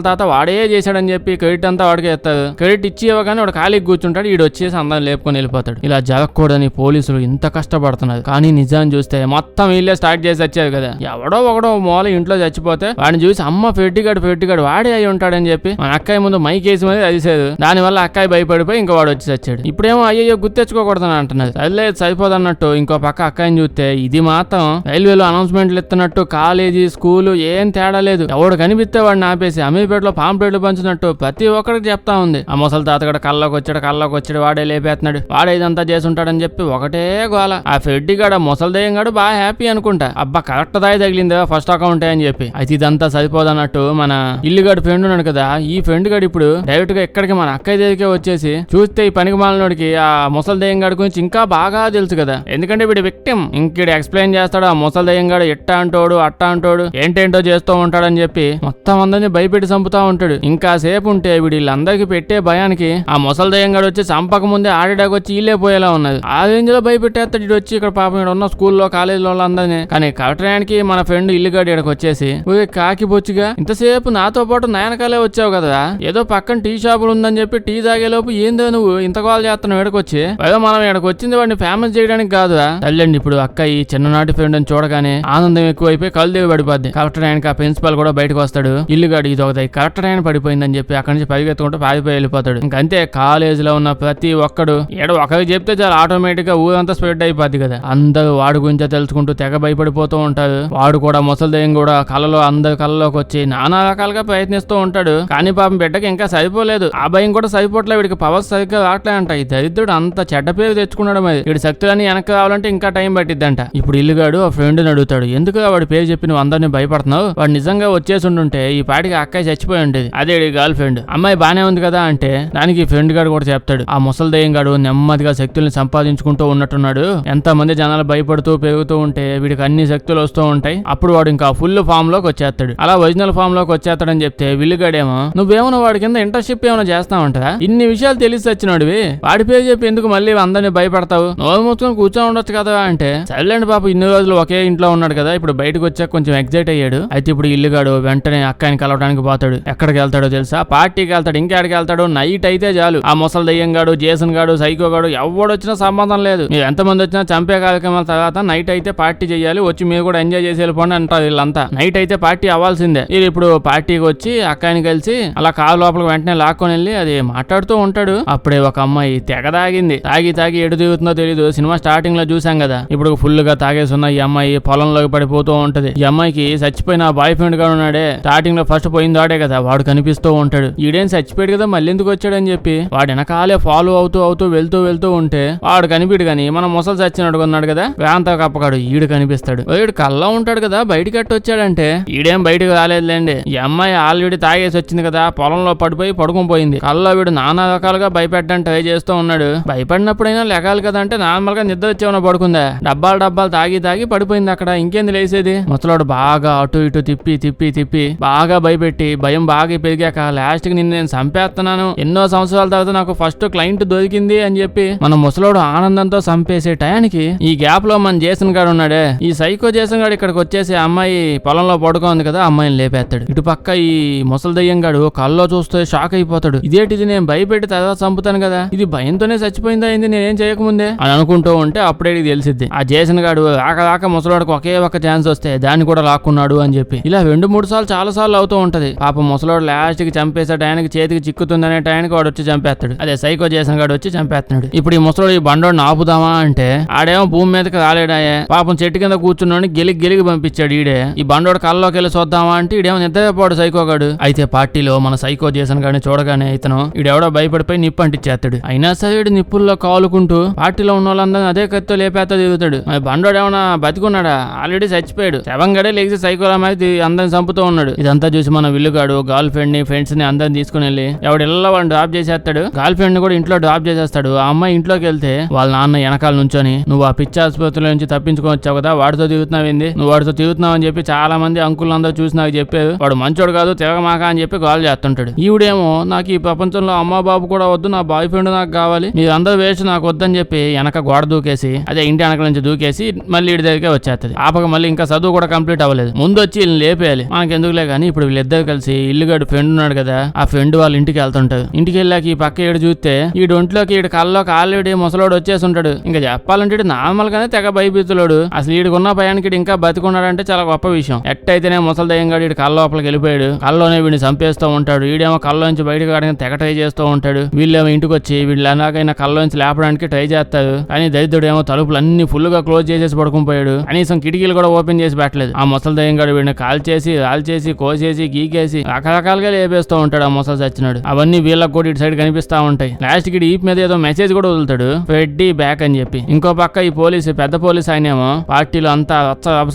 తాత వాడే చేశాడని చెప్పి క్రెడిట్ అంతా వాడికి ఇస్తారు. క్రెడిట్ ఇచ్చి ఇవ్వగానే వాడు ఖాళీకి కూర్చుంటాడు. ఈడు వచ్చేసి అందరం లేపుకొని వెళ్ళిపోతాడు. ఇలా జరగకూడదని పోలీసులు ఇంత కష్టపడుతున్నారు. కానీ నిజాన్ని చూస్తే మొత్తం వీళ్ళే స్టార్ట్ చేసి వచ్చారు కదా. ఎవడో ఒకడో మూల ఇంట్లో చచ్చిపోతే వాడిని చూసి అమ్మ ఫెట్టిగాడు వాడే అయి ఉంటాడని చెప్పి మన అక్కయ్య ముందు మైక్ వేసి మీద అదిసేది. దానివల్ల అక్కయ్య భయపడిపోయి ఇంకా వాడు వచ్చి చచ్చాడు. ఇప్పుడేమో అయ్యో గుర్తెచ్చుకోకూడదని అంటున్నది. సరిలేదు సరిపోదన్నట్టు ఇంకో పక్క అక్కయ్యని చూస్తే ఇది మాత్రం రైల్వేలో అనౌన్స్మెంట్లు ఇస్తున్నట్టు కాలేజీ స్కూలు ఏం తేడా లేదు. ఎవడు కనిపిస్తే వాడిని ఆపేసి అమీర్పేటలో పాంప్లెట్లు పంచినట్టు ప్రతి ఒక్కరికి చెప్తా ఉంది. ఆ ముసలి తాతగడ కల్లోకి వచ్చాడు వాడే లేపేస్తున్నాడు, వాడే ఇదంతా చేసి ఉంటాడని చెప్పి ఒకటే గోల. ఆ ఫెడ్డిగాడు ముసలి దయ్యం గాడు బాగా హ్యాపీ అనుకుంటా. అబ్బా కరెక్ట్ దాయి తగిలిందా ఫస్ట్ అకౌంట్ అని చెప్పి. అయితే ఇదంతా సరిపోదన్నట్టు మన ఇల్లుగాడు ఫ్రెండ్ ఉన్నాడు కదా, ఈ ఫ్రెండ్ గాడు ఇప్పుడు డైరెక్ట్ గా ఎక్కడికి మన అక్కయ్య దగ్గరికి వచ్చేసి చూస్తే ఈ పనికి మాలినోడికి ఆ ముసలి దయ్యం గాడి గురించి ఇంకా బాగా తెలుసు కదా. ఎందుకంటే వీడి విక్టిమ్ ఇంకీడు ఎక్స్ప్లెయిన్ చేస్తాడు. ఆ ముసలి దయ్యం గాడు ఎట్టా అంటోడు అట్టా అంటోడు ఏంటేంటో చేస్తూ ఉంటాడని చెప్పి మొత్తం అందరినీ భయపెట్టి చంపుతా ఉంటాడు. ఇంకా సేపు ఉంటే వీళ్ళందరికీ పెట్టే భయానికి ఆ ముసలి దయ్యం గాడు వచ్చి చంపక ముందే ఆడడానికి వచ్చి ఇల్లే పోయేలా ఉన్నది. ఆ రేంజ్ లో భయపెట్టేస్తాడు ఇటు వచ్చి ఇక్కడ పాపం ఇక్కడ ఉన్న స్కూల్లో కాలేజీలో అందరినీ. కానీ కలెక్టరానికి మన ఫ్రెండ్ ఇల్లుగాడు ఇక్కడికి వచ్చేసి కాకి బొచ్చిగా ఇంతసేపు నాతో పాటు నాయనకాలే వచ్చావు కదా, ఏదో పక్కన టీ షాపులు ఉందని చెప్పి టీ తాగేలోపు ఏందో నువ్వు ఇంత కాల్ చేస్తున్నావు ఇక్కడికొచ్చి. ఏదో మనం ఇక్కడికి వచ్చింది వాడిని ఫేమస్ చేయడానికి కాదు. తల్లండి ఇప్పుడు అక్క ఈ చిన్ననాటి ఫ్రెండ్ అని చూడగానే ఆనందం ఎక్కువైపోయి కళ్ళు దిగి పడిపోద్ది. కలెక్టర్ ఆయనకి ఆ ప్రిన్సిపల్ కూడా బయటకు వస్తాడు. ఇల్లుగాడు ఇది ఒకటి కలెక్టర్ ఆయన పడిపోయిందని చెప్పి అక్కడి నుంచి పరిగెత్తుకుంటూ పారిపోయి వెళ్ళిపోతాడు. ఇంకంతే కాలేజ్ లో ఉన్న ప్రతి ఒక్కడు ఏడో ఒకరికి చెప్తే చాలా ఆటోమేటిక్ గా ఊరంతా స్ప్రెడ్ అయిపోద్ది కదా. అందరూ వాడి గురించే తెలుసుకుంటూ తెగ భయపడిపోతూ ఉంటారు. వాడు కూడా ముసలి దయ్యం కూడా కళ్ళలో అందరి కళ్ళలోకి వచ్చి నానా రకాలుగా ప్రయత్నిస్తూ ఉంటాడు. కానీ పాపం బిడ్డకి ఇంకా సరిపోలేదు. ఆ భయం కూడా సరిపోట్లే. వీడికి పవర్స్ సరిగ్గా రావట్లే అంట. ఈ దరిద్రుడు అంత చెడ్డ పేరు తెచ్చుకున్నాడు. మరి వీడి శక్తులన్నీ వెనక్కి రావాలంటే ఇంకా టైం పట్టిద్దంట. ఇప్పుడు ఇల్లుగాడు ఆ ఫ్రెండ్ ని అడుగుతాడు, ఎందుకు వాడి పేరు చెప్పి నువ్వు అందరినీ భయపడుతున్నావు? వాడు నిజంగా వచ్చేసి ఉంటే ఈ పాటికి అక్కయ్య చచ్చిపోయి ఉండేది. అదే గర్ల్ ఫ్రెండ్ అమ్మాయి బానే ఉంది కదా అంటే దానికి ఫ్రెండ్ గాడు కూడా చెప్తాడు, ఆ ముసలి దయ్యం గాడు నెమ్మదిగా శక్తుల్ని సంపాదించుకుంటూ ఉన్నట్టున్నాడు. ఎంత మంది జనాలు భయపడుతూ పెరుగుతూ ఉంటే వీడికి అన్ని శక్తులు వస్తూ ఉంటాయి. అప్పుడు వాడు ఇంకా ఫుల్ ఫామ్ లోకి వచ్చేస్తాడు. అలా ఒరిజినల్ ఫామ్ లోకి వచ్చేస్తాడని చెప్తే విల్లుగాడేమో నువ్వేమో వాడి కింద ఇంటర్న్షిప్ ఏమైనా చేస్తావంటా, ఇన్ని విషయాలు తెలిసి వచ్చినోడివి వాడి పేరు చెప్పి ఎందుకు మళ్ళీ అందరినీ భయపడతావు, నోరు మూసుకొని కూర్చొని ఉండొచ్చు కదా అంటే సైలెంట్ పాప ఇన్ని రోజులు ఒకే ఇంట్లో ఉన్నాడు కదా, ఇప్పుడు బయటకు వచ్చాక కొంచెం ఎగ్జైట్ అయ్యాడు. అయితే ఇప్పుడు ఇల్లుగాడు వెంటనే అక్కని కలవడానికి పోతాడు. ఎక్కడికి వెళ్తాడో తెలుసా? పార్టీకి వెళ్తాడు. ఇంకెక్కడికి వెళ్తాడు? నైట్ అయితే చాలు ఆ ముసలి దయ్యం గాడు, జేసన్ గాడు, సైకో గాడు ఎవడొచ్చినా సంబంధం లేదు, మీరు ఎంతమంది వచ్చినా చంపే కార్యక్రమాల తర్వాత నైట్ అయితే పార్టీ చేయాలి, వచ్చి మీరు కూడా ఎంజాయ్ చేసి వెళ్ళిపోండి అంటారు వీళ్ళంతా. నైట్ అయితే పార్టీ అవ్వాల్సిందే. ఇది ఇప్పుడు పార్టీకి వచ్చి అక్కని కలిసి అలా కారు లోపలికి వెంటనే లాక్కొని వెళ్ళి అది మాట్లాడుతూ ఉంటాడు. అప్పుడే ఒక అమ్మాయి తెగ తాగింది. తాగి ఎడు తిరుగుతుందో తెలీదు. సినిమా స్టార్టింగ్ లో చూసాం కదా, ఇప్పుడు ఫుల్ గా తాగేసున్న ఈ అమ్మాయి పొలంలోకి పడిపోతూ ఉంటది. ఈ అమ్మాయికి చచ్చిపోయిన బాయ్ ఫ్రెండ్ గా ఉన్నాడే, స్టార్టింగ్ లో ఫస్ట్ పోయిందాడే కదా, వాడు కనిపిస్తూ ఉంటాడు. ఈడేం చచ్చిపోయాడు కదా మళ్ళీ ఎందుకు వచ్చాడని చెప్పి వాడు వెనకాలే ఫాలో అవుతూ వెళ్తూ ఉంటే వాడు కనిపిడు గాని మనం ముసలు చచ్చినట్టు ఉన్నాడు కదా వేంత కప్పగాడు ఈడు కనిపిస్తాడు. వీడు కల్లా ఉంటాడు కదా, బయటికి అట్టు వచ్చాడంటే ఈడేం బయటకు రాలేదులేండి. ఈ అమ్మాయి ఆల్రెడీ తాగేసి వచ్చింది కదా, పొలంలో పడిపోయి పడుకుని పోయింది. కల్లా వీడు నానా రకాలుగా భయపెట్టడానికి ట్రై చేస్తూ ఉన్నాడు. భయపడినప్పుడైనా లెగాలి కదా అంటే నార్మల్ గా నిద్ర వచ్చేమన్నా పడుకుందా, డబ్బాలు తాగి పడిపోయింది అక్కడ. ఇంకేంది లేసేది? ముసలాడు బాగా అటు ఇటు తిప్పి బాగా భయపెట్టి భయం బాగా పెరిగాక లాస్ట్ కి నిన్ను నేను చంపేస్తున్నాను, ఎన్నో సంవత్సరాల తర్వాత నాకు ఫస్ట్ క్లయింట్ దొరికింది అని చెప్పి మన ముసలోడు ఆనందంతో చంపేసే టయానికి ఈ గ్యాప్ లో మన జేసన్ గాడు ఉన్నాడే, ఈ సైకో జేసన్ గాడు ఇక్కడికి వచ్చేసి అమ్మాయి పొలంలో పడుకోంది కదా, అమ్మాయిని లేపేస్తాడు. ఇటు పక్క ఈ ముసలి దయ్యం గాడు కల్లో చూస్తే షాక్ అయిపోతాడు. ఇదేంటిది, నేను భయపెట్టి తర్వాత చంపుతాను కదా, ఇది భయంతోనే చచ్చిపోయిందా అయింది నేనేం చేయకముందే అని అనుకుంటూ ఉంటే అప్పుడే ఇది తెలిసిద్ది. ఆ జేసన్ గాడు రాక ముసలోడికి ఒకే ఒక ఛాన్స్ వస్తే దాన్ని కూడా లాక్కున్నాడు అని చెప్పి ఇలా 2-3 సార్లు చాలా సార్లు అవుతూ ఉంటది. పాప ముసలోడు లాస్ట్ కి చంపేసే టయానికి చేతికి చిక్కుతుందనే టయానికి వాడు వచ్చి చంపేస్తాడు. అదే సైకో జేసన్ గాడు వచ్చి చంపేస్తున్నాడు. ఇప్పుడు ఈ ముసలోడు ఈ బండోడిని ఆపుదామా అంటే ఆడేమో భూమి మీదకి రాలేడాయే, పాపం చెట్టు కింద కూర్చున్నాడు, గెలిగి పంపించాడు. ఈడే ఈ బండోడు కల్లోకి వెళ్ళి చూద్దామా అంటే ఈడేమో నిద్రపోడు సైకో గాడు. అయితే పార్టీలో మన సైకో జేసన్ గాడిని చూడగానే ఇతను ఈడెవడో భయపడిపోయి నిప్పు అంటించేస్తాడు. అయినా సరే ఈడు నిప్పుల్లో కాలుకుంటూ పార్టీలో ఉన్న వాళ్ళందరినీ అదే కత్తితో లేపేస్తా తిరుగుతాడు. బండోడు ఏమన్నా బతికున్నాడా? ఆల్రెడీ చచ్చిపోయాడు. శవంగడే లేచి సైకోల మీద అందరిని చంపుతూ ఉన్నాడు. ఇదంతా చూసి మన విల్లుగాడు గర్ల్ ఫ్రెండ్ ని ఫ్రెండ్స్ ని అందరిని తీసుకుని వెళ్ళి ఎవడు ఇళ్ళలో వాడిని డ్రాప్ చేసేస్తాడు. గర్ల్ ఫ్రెండ్ ని కూడా ఇంట్లో డ్రాప్ చేసేస్తాడు. ఆ అమ్మాయి ఇంట్లోకి వెళ్తే వాళ్ళ నాన్న వెనకాల నుంచొని నువ్వు ఆ పిచ్చి ఆసుపత్రిలో నుంచి తప్పించుకొని వచ్చావు కదా, వాడితో తిరుగుతున్నావేంది, నువ్వు వాడితో తిరుగుతున్నావు అని చెప్పి చాలా మంది అంకుల్ అందరూ చూసి నాకు చెప్పారు, వాడు మంచోడు కాదు తిరగమాక అని చెప్పి గోల్ చేస్తుంటాడు. ఈవిడేమో నాకు ఈ ప్రపంచంలో అమ్మ బాబు కూడా వద్దు, నా బాయ్ ఫ్రెండ్ నాకు కావాలి, మీరు అందరూ వేస్ట్ నాకు వద్దని చెప్పి వెనక గోడ దూకేసి అదే ఇంటి వెనక నుంచి దూకేసి మళ్ళీ ఇడి దగ్గరికి వచ్చేస్తుంది. ఆపక మళ్ళీ ఇంకా చదువు కూడా కంప్లీట్ అవ్వలేదు. ముందు వచ్చి వీళ్ళని లేపేయాలి. మనకి ఎందుకులే కానీ ఇప్పుడు వీళ్ళిద్దరు కలిసి ఇల్లుగాడు ఫ్రెండ్ ఉన్నాడు కదా, ఆ ఫ్రెండ్ వాళ్ళ ఇంటికి వెళ్తుంటారు. ఇంటికి వెళ్ళాక ఈ పక్క ఈడు చూస్తే ఈ ఒంట్లోకి ఈడు కళ్ళలోకి ఆల్రెడీ ముసలోడు వచ్చేసి ఉంటాడు. ఇంకా చెప్పాలంటే నార్మల్ గానే తెగ భయపీతులోడు. అసలు ఈడుకున్న భయానికి ఇంకా బతికున్నాడంటే చాలా గొప్ప విషయం. ఎట్టయితేనే ముసలి దయ్యంగాడు ఈడు కళ్ళ లోపలికి వెళ్ళిపోయాడు. కళ్ళలోనే వీడిని చంపేస్తూ ఉంటాడు. ఈడేమో కళ్ళ నుంచి బయటకు రావడానికి తెగ ట్రై చేస్తూ ఉంటాడు. వీళ్ళేమో ఇంటికి వచ్చి వీళ్ళు ఎలాగైనా కళ్ళ నుంచి లేపడానికి ట్రై చేస్తారు. కానీ దరిద్రుడు ఏమో తలుపులు అన్ని ఫుల్ గా క్లోజ్ చేసేసి పడుకుపోయాడు. కనీసం కిటికీలు కూడా ఓపెన్ చేసి పెట్టలేదు. ఆ ముసలి దయ్యంగాడు వీడిని కాల్చేసి రాల్చేసి కోసేసి గీకేసి రకరకాలుగా లేపేస్తూ ఉంటాడు. ఆ ముసలి చచ్చినాడు. అవన్నీ వీళ్ళకి కూడా ఇటు సైడ్ కనిపిస్తా ఉంటాయి. లాస్ట్ కి ఈప్ మీద ఏదో మెసేజ్ కూడా వదులుతాడు, ఫ్రెడ్డీ బ్యాక్ అని చెప్పి. ఇంకో పక్క ఈ పోలీసు పెద్ద పోలీసు ఆయనేమో పార్టీలో అంతా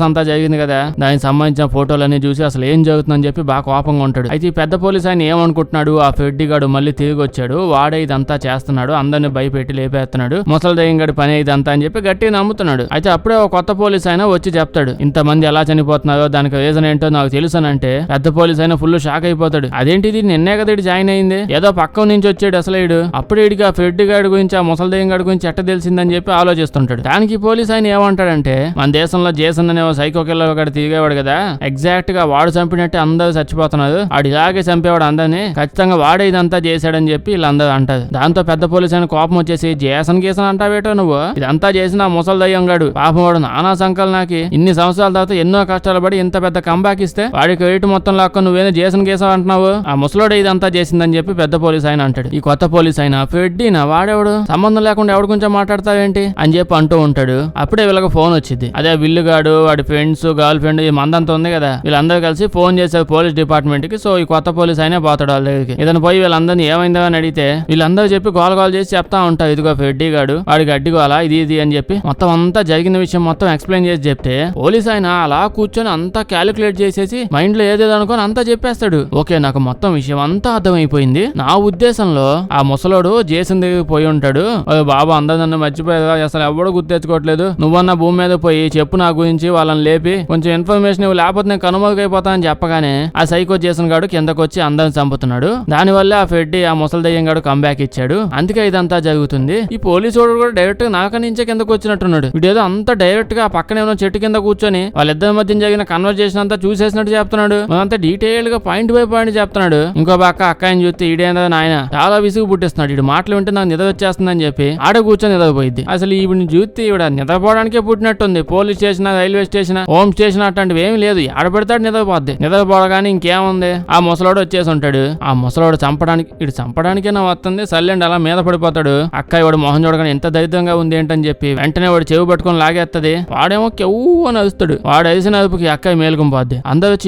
అంతా జరిగింది కదా, దానికి సంబంధించిన ఫోటోలన్నీ చూసి అసలు ఏం జరుగుతుందని చెప్పి బాగా కోపంగా ఉంటాడు. అయితే ఈ పెద్ద పోలీసు ఆయన ఏమనుకుంటున్నాడు, ఆ ఫ్రెడ్డీ గాడు మళ్ళీ తిరిగి వచ్చాడు, వాడే ఇదంతా చేస్తున్నాడు, అందరిని భయపెట్టి లేపేస్తున్నాడు, ముసలి దయ్యంగాడి పని ఇదంతా అని చెప్పి గట్టిగా నమ్ముతున్నాడు. అయితే అప్పుడే ఒక కొత్త పోలీసు ఆయన వచ్చి చెప్తాడు, ఇంతమంది ఎలా చనిపోతున్నారో దానికి రీజన్ ఏంటో నాకు తెలుసనంటే పెద్ద పోలీసు అయినా ఫుల్ షాక్ అయిపోతాడు. అదేంటిది నిన్నే కదా ఇటు జాయిన్ అయింది, ఏదో పక్క నుంచి వచ్చాడు అసలు ఇడు. అప్పుడు ఇడికి ఆ ఫ్రెడ్డీ గాడి గురించి ఆ ముసలి దయ్యంగాడి గురించి ఎట్ట తెలిసిందని చెప్పి ఆలోచిస్తుంటాడు. దానికి పోలీసు ఆయన ఏమంటాడంటే, మన దేశంలో జేసన్ అనే సైకో కిల్లర్ ఒకటి తిరిగేవాడు కదా, ఎగ్జాక్ట్ గా వాడు చంపినట్టే అందరూ చచ్చిపోతున్నారు, వాడు ఇలాగే చంపేవాడు అందరినీ, ఖచ్చితంగా వాడే ఇదంతా చేశాడని చెప్పి వీళ్ళందరూ అంటారు. దాంతో పెద్ద పోలీసు ఆయన కోపం వచ్చేసి, జేసన్ గీసన్ అంటావేటో నువ్వు, ఇదంతా చేసిన ఆ ముసలి దయ్యంగాడు, పాపం వాడు నానా సంకల్ నాకి ఇన్ని సంవత్సరాల తర్వాత ఎన్నో కష్టాలు పడి ఇంత పెద్ద కంబ్యాక్ ఇస్తే వాడికి రేటు మొత్తం లాక్క నువ్వేనా జేసన్ గీసన్ అంటున్నావు, ఆ ముసలోడే ఇదంతా చేసిందని చెప్పి పెద్ద పోలీసు ఆయన అంటాడు. ఈ కొత్త పోలీసు ఆయన, ఫ్రెడ్డీనా వాడెవడు, సంబంధం లేకుండా ఎవడి గురించి మాట్లాడతావేంటి అని చెప్పి అంటూ ఉంటాడు. అప్పుడే వీళ్ళకి ఫోన్ వచ్చింది. అదే విల్లుగాడు వాడి ఫ్రెండ్స్ గర్ల్ ఫ్రెండ్ ఈ మందంతా ఉంది కదా, వీళ్ళందరూ కలిసి ఫోన్ చేశారు పోలీస్ డిపార్ట్మెంట్ కి. సో ఈ కొత్త పోలీసు అయినా పోతాడు వాళ్ళ దగ్గరికి. ఇతను పోయి వీళ్ళందరినీ ఏమైందో అని అడిగితే వీళ్ళందరూ చెప్పి గోల చేసి చెప్తా ఉంటారు, ఇదిగో ఫ్రెడ్డీ గాడు వాడికి అడ్డిగోలా ఇది అని చెప్పి మొత్తం అంతా జరిగిన విషయం మొత్తం ఎక్స్ప్లెయిన్ చేసి చెప్తే పోలీస్ ఆయన అలా కూర్చొని అంతా క్యాలిక్యులేట్ చేసేసి మైండ్ లో ఏదేదో అనుకొని అంతా చెప్పేస్తాడు. ఓకే నాకు మొత్తం విషయం అంతా అర్థమైపోయింది. నా ఉద్దేశంలో ఆ ముసలోడు జేసన్ దగ్గరికి పోయి ఉంటాడు. బాబా అందరు నన్ను మర్చిపోయారు, అసలు ఎవడు గుర్తెచ్చుకోవట్లేదు, నువ్వన్న భూమి మీద పోయి చెప్పు నా గురించి, వాళ్ళని లేపి కొంచెం ఇన్ఫర్మేషన్ ఇవ్వు, లేకపోతే నేను కనుమరుగైపోతానని చెప్పగానే ఆ సైకో జేసన్ గాడు కిందకు వచ్చి అందరిని చంపుతున్నాడు. దానివల్ల ఆ ఫ్రెడ్డీ ఆ ముసలి దయ్యం గాడు కంబ్యాక్ ఇచ్చాడు. అందుకే ఇదంతా జరుగుతుంది. ఈ పోలీసు వాడు కూడా డైరెక్ట్ గా నాక నుంచే కిందకు వచ్చినట్టున్నాడు. వీడేదో అంతా డైరెక్ట్ గా పక్కనే ఉన్న చెట్టు కింద కూర్చొని వాళ్ళిద్దరి మధ్య జరిగిన కన్వర్జేషన్ అంతా చూసేసినట్టు చెప్తున్నాడు. అంతా డీటెయిల్ గా పాయింట్ బై పాయింట్ చెప్తున్నాడు. ఇంకో పక్క అక్కని చూస్తే ఈడేందో నాయన చాలా విసుగు పుట్టిస్తున్నాడు, ఇడు మాటలు వింటే నాకు నిద్ర వచ్చేస్తుందని చెప్పి ఆడ కూర్చొని నిద్రపోయింది. అసలు ఈవిని చూస్తే ఈవిడ నిద్రపోవడానికే పుట్టినట్టుంది. Police station railway station home station అట్లాంటివి ఏమి లేదు, ఆడపెడతాడు నిద్రపోద్ది. నిద్రపోవగానే ఇంకేముంది, ఆ ముసలోడు వచ్చేసి ఉంటాడు. ఆ ముసలోడు చంపడానికే నా వస్తుంది సర్లేండి అలా మీద పడిపోతాడు. అక్క వాడు మొహం చూడగానే ఎంత దరిద్రంగా ఉంది ఏంటని చెప్పి వెంటనే వాడు చెవి పట్టుకొని లాగేస్తుంది. వాడేమో కెవ్వు అని అరుస్తాడు. వాడు అరిసిన అదుపుకి అక్కయ్య మేలుకుపోద్ది. అందరు వచ్చి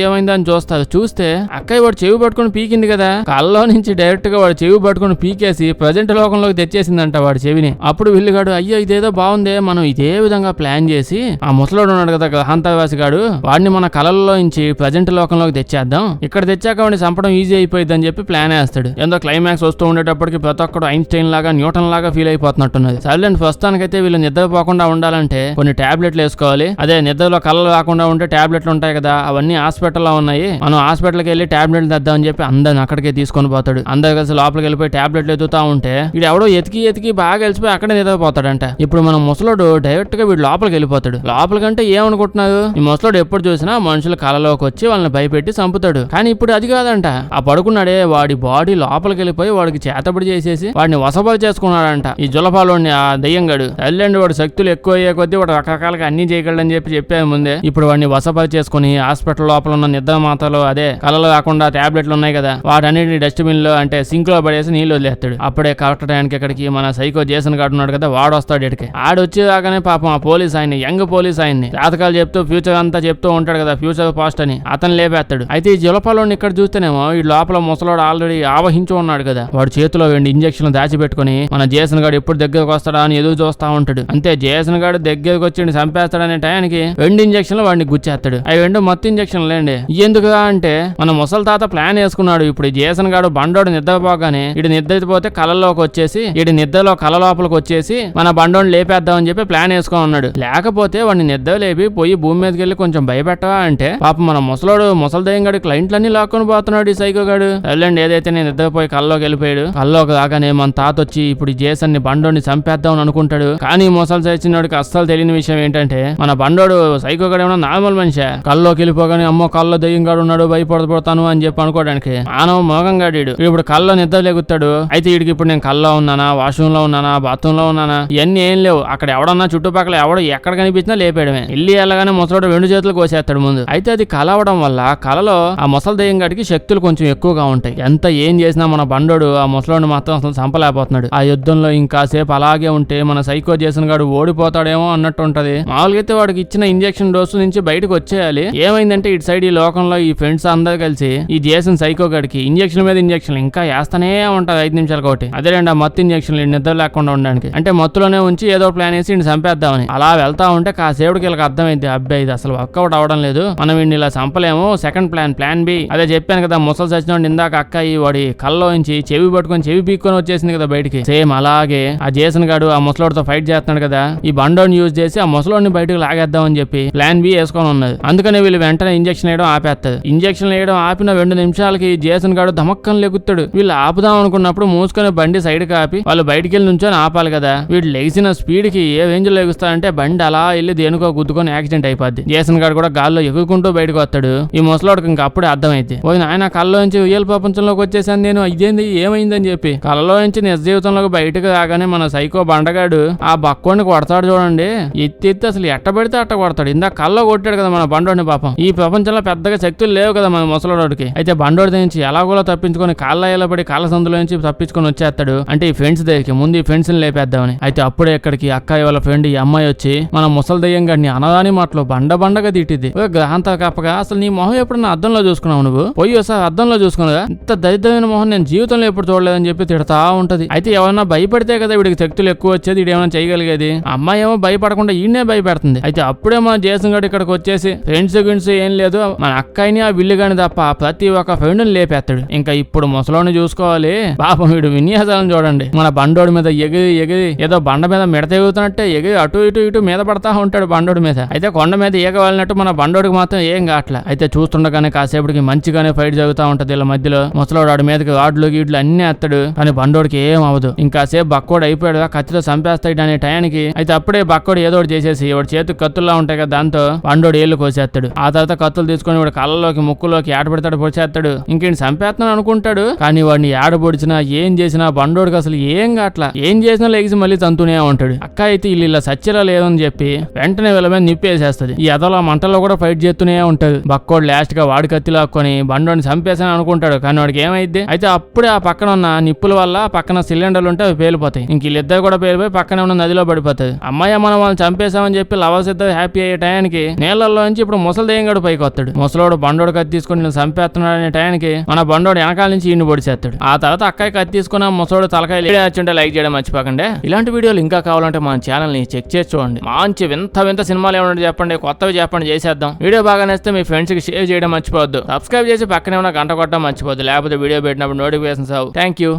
ఏమైందా అని చూస్తారు. చూస్తే అక్కయ్య వాడు చెవి పట్టుకుని పీకింది కదా, కళ్ళలో నుంచి డైరెక్ట్ గా వాడు చెవి పట్టుకుని పీకేసి ప్రజెంట్ లోకంలోకి తెచ్చేసిందంట వాడి చెవిని. అప్పుడు విల్లుగాడు అయ్యో ఇదేదో బాగుందే, మనం ఇదే విధంగా ప్లాన్ చేసి ఆ ముసలోడు ఉన్నాడు కదా గ్రహాంతవాసి గాడు, వాడిని మన కళల్లో నుంచి ప్రజెంట్ లోకంలోకి తెచ్చేద్దాం, ఇక్కడ తెచ్చాక వాడిని చంపడం ఈజీ అయిపోయింది అని చెప్పి ప్లాన్ వేస్తాడు. ఎంతో క్లైమాక్స్ వస్తూ ఉండేటప్పటికి ప్రతి ఒక్కడు ఐన్స్టైన్ లాగా న్యూటన్ లాగా ఫీల్ అయిపోతున్నట్టున్నది. సైలెంట్ ప్రస్తుతానికైతే వీళ్ళు నిద్రపోకుండా ఉండాలంటే కొన్ని టాబ్లెట్లు వేసుకోవాలి. అదే నిద్రలో కళ్ళు రాకుండా ఉంటే టాబ్లెట్లు ఉంటాయి కదా, అవన్నీ హాస్పిటల్లో ఉన్నాయి, మనం హాస్పిటల్కి వెళ్ళి టాబ్లెట్లు తెద్దామని చెప్పి అందరిని అక్కడికే తీసుకొని పోతాడు. అందరు కలిసి లోపలికి వెళ్ళిపోయి టాబ్లెట్లు ఎత్తుతా ఉంటే వీడు ఎవడో ఎతికి బాగా వెళ్ళిపోయి అక్కడే నిద్రపోతాడంట. ఇప్పుడు మనం ముసలోడు డైరెక్ట్ గా వీడు లోపలికి వెళ్ళిపోతాడు. లోపలికంటే ఏమనుకుంటున్నారు, ఈ ముసలోడు ఎప్పుడు చూసినా మనుషుల కళలోకి వచ్చి వాళ్ళని భయపెట్టి చంపుతాడు. కానీ ఇప్పుడు అది కాదంట, ఆ పడుకున్నాడే వాడి బాడీ లోపలికి వెళ్ళిపోయి వాడికి చేతబడి చేసేసి వాడిని వసబలు చేసుకున్నాడంట ఈ జులపాలోని ఆ దయ్యంగాడు. తల్లిండి వాడు శక్తులు ఎక్కువ అయ్యే కొద్దీ వాడు రకరకాలుగా అన్ని చేయగలడని చెప్పాను ముందే. ఇప్పుడు వాడిని వసబలు చేసుకుని హాస్పిటల్ లోపల ఉన్న నిద్ర మాతలు అదే కళలు కాకుండా టాబ్లెట్లు ఉన్నాయి కదా, వాటన్నిటిని డస్ట్బిన్ లో అంటే సింక్ లో పడేసి నీళ్లు వదిలేస్తాడు. అప్పుడే కరెక్ట్ టైంకి ఇక్కడికి మన సైకో జేసన్ గాడు ఉన్నాడు కదా, వాడు వస్తాడు. ఇక్కడికి ఆడొచ్చి రాగానే పాపం ఆ పోలీస్ ఆయన్ని యంగ్ పోలీస్ ఆయన్ని జాతకాలు చెప్తూ ఫ్యూచర్ అంతా చెప్తూ ఉంటాడు కదా, ఫ్యూచర్ పాస్ట్ అని, అతను లేపేస్తాడు. అయితే ఈ జలపాలోని ఇక్కడ చూస్తేనేమో ఈ లోపల ముసలోడు ఆల్రెడీ ఆవహించి ఉన్నాడు కదా, వాడు చేతిలో 2 ఇంజక్షన్లు దాచిపెట్టుకుని మన జేసన్ గాడు ఎప్పుడు దగ్గరకు వస్తాడా అని ఎదురు చూస్తా ఉంటాడు. అంతే జేసన్ గాడు దగ్గరకు వచ్చి చంపేస్తాడనే టయానికి 2 ఇంజక్షన్లు వాడిని గుచ్చేస్తాడు. అవి 2 మత్తు ఇంజక్షన్లు లేండి. ఎందుకుగా అంటే మన ముసలి తాత ప్లాన్ వేసుకున్నాడు. ఇప్పుడు జేసన్ గాడు బండోడు నిద్రపోగానే ఇటు నిద్రపోతే కళలోకి వచ్చేసి ఇటు నిద్రలో కళ లోపలికి వచ్చేసి మన బండోని లేపేద్దామని చెప్పి ప్లాన్ వేసుకొని ఉన్నాడు. లేకపోతే వాడిని నిద్ర లేపి పోయి భూమి మీదకి వెళ్ళి కొంచెం భయపెట్టవా అంటే పాపం మన ముసలి దయ్యం గాడి క్లయింట్లన్నీ లాక్కొని పోతున్నాడు ఈ సైకో గాడు. వెళ్ళండి ఏదైతే నేను నిద్రపోయి కళ్ళలోకి వెళ్ళిపోయాడు. కళ్ళలోకి రాగానే మన తాత వచ్చి ఇప్పుడు జేసన్ ని బండోడిని చంపేద్దాం అనుకుంటాడు. కానీ ముసలి చచ్చినోడికి అస్సలు తెలియని విషయం ఏంటంటే మన బండోడు సైకోగాడు ఏమన్నా నార్మల్ మనిషి కల్లోకి వెళ్ళిపోగానే అమ్మో కల్లో దెయ్యంగాడు ఉన్నాడు భయపడతాను అని చెప్పి అనుకోవడానికి మానవ మోగంగాడు. ఇప్పుడు కల్లో నిద్ర లేగుతాడు. అయితే వీడికి ఇప్పుడు నేను కల్లో ఉన్నానా, వాష్రూమ్ లో ఉన్నానా, బాత్రూమ్ లో ఉన్నానా, ఇవన్నీ ఏం లేవు. అక్కడ ఎవడన్నా చుట్టుపక్కల ఎవడో ఎక్కడ కనిపించినా లేపేయడమే. ఇల్లు వెళ్ళగానే ముసలోడు 2 చేతులు కోసేస్తాడు ముందు. అయితే అది కలవడం వల్ల కలలో ఆ ముసలి దెయ్యంగాడికి శక్తులు కొంచెం ఎక్కువగా ఉంటాయి. ఎంత ఏం చేసినా మన బండోడు ఆ ముసలోడిని మాత్రం అసలు చంపలేకపోతున్నాడు. ఆ యుద్ధంలో ఇంకాసేపు అలాగే ఉంటే మన సైకో జేసన్ గాడు ఓడిపోతాడేమో అన్నట్టు ఉంటది. మామూలుగా అయితే వాడికి ఇచ్చిన ఇంజెక్షన్ డోసు నుంచి బయటకు వచ్చేయాలి. ఏమైందంటే ఇటు సైడ్ ఈ లోకంలో ఈ ఫ్రెండ్స్ అందరూ కలిసి ఈ జేసన్ సైకో గాడికి ఇంజెక్షన్ మీద ఇంజెక్షన్ ఇంకా వేస్తానే ఉంటారు 5 నిమిషాలకు ఒకటి. అదేనండి ఆ మత్తు ఇంజెక్షన్ నిద్ర లేకుండా ఉండడానికి. అంటే మత్తులోనే ఉంచి ఏదో ప్లాన్ వేసి ఇంటి చంపేద్దామని. అలా వెళ్తా ఉంటే కాసేపుడికి వీళ్ళకి అర్థమైంది అబ్బాయి ఇది అసలు వర్కౌట్ అవడం లేదు, మనం వీడిని ఇలా చంపలేము. Second plan B. అదే చెప్పాను కదా ముసలి చచ్చినోడు ఇందాక అక్క ఈ వాడి కల్లో నుంచి చెవి పట్టుకొని చెవి పీక్కొని వచ్చేసింది కదా బయటికి. సేమ్ అలాగే ఆ జేసన్ గాడు ఆ ముసలోడితో ఫైట్ చేస్తున్నాడు కదా, ఈ బండోని యూజ్ చేసి ఆ ముసలోడిని బయటకు లాగేద్దాం అని చెప్పి ప్లాన్ బి వేసుకొని ఉన్నది. అందుకనే వీళ్ళు వెంటనే ఇంజెక్షన్ వేయడం ఆపేస్తారు. ఇంజెక్షన్ వేయడం ఆపిన 2 నిమిషాలకి జేసన్ గాడు ధమక్కని లెగుతాడు. వీళ్ళు ఆపుదాం అనుకున్నప్పుడు మూసుకొని బండి సైడ్ కాపి వాళ్ళు బయటికి వెళ్ళి నుంచొని ఆపాలి కదా. వీళ్ళు లెగిసిన స్పీడ్ కి ఏ రేంజ్ లో లెగుస్తారంటే బండి అలా వెళ్ళి దేనికో గుద్దుకొని యాక్సిడెంట్ అయిపోద్ది. జేసన్ గాడు కూడా గాల్లో ఎగురుకుంటూ బయటకు వస్తాడు. ఈ ముసలోడికి ఇంకా అప్పుడే అర్థమైంది పోయిన ఆయన కల్లో నుంచి ఉయ్యల ప్రపంచంలోకి వచ్చేసాను నేను, ఇదేంది ఏమైందని చెప్పి. కళ్ళలో నుంచి నిజ జీవితంలోకి బయటకు రాగానే మన సైకో బండగాడు ఆ బక్కోడిని కొడతాడు చూడండి. ఎత్తి అసలు ఎట్ట పెడితే అట్ట కొడతాడు. ఇందా కల్లో కొట్టాడు కదా మన బండోడిని. పాపం ఈ ప్రపంచంలో పెద్దగా శక్తులు లేవు కదా మన ముసలోడికి. అయితే బండోడి నుంచి ఎలాగోలా తప్పించుకొని కాళ్ళ పడి కాళ్ళ సందులో నుంచి తప్పించుకొని వచ్చేస్తాడు. అంటే ఈ ఫ్రెండ్స్ దగ్గరికి ముందు ఈ ఫ్రెండ్స్ ని లేపేద్దామని. అయితే అప్పుడే ఇక్కడికి అక్కాయి వాళ్ళ ఫ్రెండ్ ఈ అమ్మాయి వచ్చి మన ముసలి దయ్యం గాడిని అనదాని మాటలో బండగా తిట్టింది. గ్రహంతా కప్పగా అసలు నీ మొహం ఎప్పుడన్నా అద్దంలో చూసుకున్నావు నువ్వు, పోయి ఒకసారి అద్దంలో చూసుకున్నావా, ఇంత దరిద్రమైన మొహం నేను జీవితంలో ఎప్పుడు చూడలేదని చెప్పి తిడతా ఉంటది. అయితే ఎవరన్నా భయపడితే కదా వీడికి శక్తులు ఎక్కువ వచ్చేది, వీడేమైనా చేయగలిగేది. అమ్మాయి ఏమో భయపడకుండా ఈయనే భయపెడుతుంది. అయితే అప్పుడే మన జేసన్ గాడు ఇక్కడికి వచ్చేసి ఫ్రెండ్స్ గురించి ఏం లేదు మన అక్కాయిని ఆ విల్లుగాని తప్ప ప్రతి ఒక్క ఫ్రెండ్ ని లేపేస్తాడు. ఇంకా ఇప్పుడు ముసలోని చూసుకోవాలి. పాపం వీడు విన్యాసాలను చూడండి. మన బండోడి మీద ఎగిరి ఏదో బండ మీద మిడత ఎగుతున్నట్టే ఎగిరి అటు ఇటు మీద పడతా ఉంటాడు బండోడి మీద. అయితే కొండ మీద ఈగ వాళ్ళినట్టు మన బండోడికి మాత్రం ఏం కావట్లే. అయితే చూస్తుండగానే కాసేపటికి మంచిగానే ఫైట్ జరుగుతూ ఉంటది. ఇలా మధ్యలో ముసలోడు వాడి మీదకి రాడ్లు గీడ్లు అన్ని ఎత్తాడు. కానీ బండోడికి ఏం అవ్వదు. ఇంకాసేపు బక్కోడు అయిపోయాడు కత్తితో చంపేస్తాడు అనే టయానికి. అయితే అప్పుడే బక్కోడు ఏదో ఒకటి చేసేసి వాడి చేతికి కత్తుల్లా ఉంటాయి కదా దాంతో బండోడు ఏళ్ళు కోసేస్తాడు. ఆ తర్వాత కత్తులు తీసుకొని వాడు కళ్ళలోకి ముక్కులోకి ఏడ పెడతాడు పొడిచేస్తాడు. ఇంకేంటి చంపేస్తున్నాను అనుకుంటాడు. కానీ వాడిని ఏడ పొడిచినా ఏం చేసినా బండోడికి అసలు ఏం కాట్లా. ఏం చేసినా లేచి మళ్ళీ తంతూనే ఉంటాడు. అక్క అయితే వీళ్ళు ఇలా సచ్చేలా లేదని చెప్పి వెంటనే వీళ్ళ మీద నిప్పేసేస్తుంది. ఈ ఎదల మంటల్లో కూడా ఫైట్ చేస్తూనే ఉంటాడు. బక్కోడు లాస్ట్ గా వాడి కత్తి లాక్కొని బండోడిని చంపేసాను అనుకుంటాడు. కానీ వాడికి ఏమైంది అయితే అప్పుడే ఆ పక్కన ఉన్న నిప్పుల వల్ల పక్కన సిలిండర్లు ఉంటే అవి పేలిపోతాయి. ఇంక వీళ్ళిద్దరు కూడా పేలిపోయి పక్కనే ఉన్న నదిలో పడిపోతుంది. అమ్మాయి మనం వాళ్ళని చంపేశామని చెప్పి లవర్స్ ఇద్దరు హ్యాపీ అయ్యే టయానికి నీళ్ళల్లో నుంచి ఇప్పుడు ముసలి దెయ్యంగాడు పైకి వస్తాడు. ముసలోడు బండోడు కత్తి తీసుకొని నేను చంపేస్తున్నాడు అనే టయానికి మన బండోడు వెనకాల నుంచి ఈయన పొడిచేస్తాడు. ఆ తర్వాత అక్కాయి కత్తి తీసుకున్న ముసలోడు తలకాయ లేచుంటే లైక్ చేయడం మర్చిపోకండి. ఇలాంటి వీడియోలు ఇంకా కావాలంటే మన ఛానల్ ని చెక్ చేసి చూడండి. మంచి వింత సినిమాలు ఏమన్నా చెప్పండి, కొత్తవి చెప్పండి, చేసేద్దాం. వీడియో బాగా నచ్చితే మీ ఫ్రెండ్స్ కి షేర్ చేయడం మర్చిపోవద్దు. సబ్స్క్రైబ్ చేసి పక్కనే ఉన్న గంట కొట్టడం మర్చిపోద్దు. లేకపోతే వీడియో పెట్టినప్పుడు నోటిఫికేషన్స్ అవ్వు. Thank you.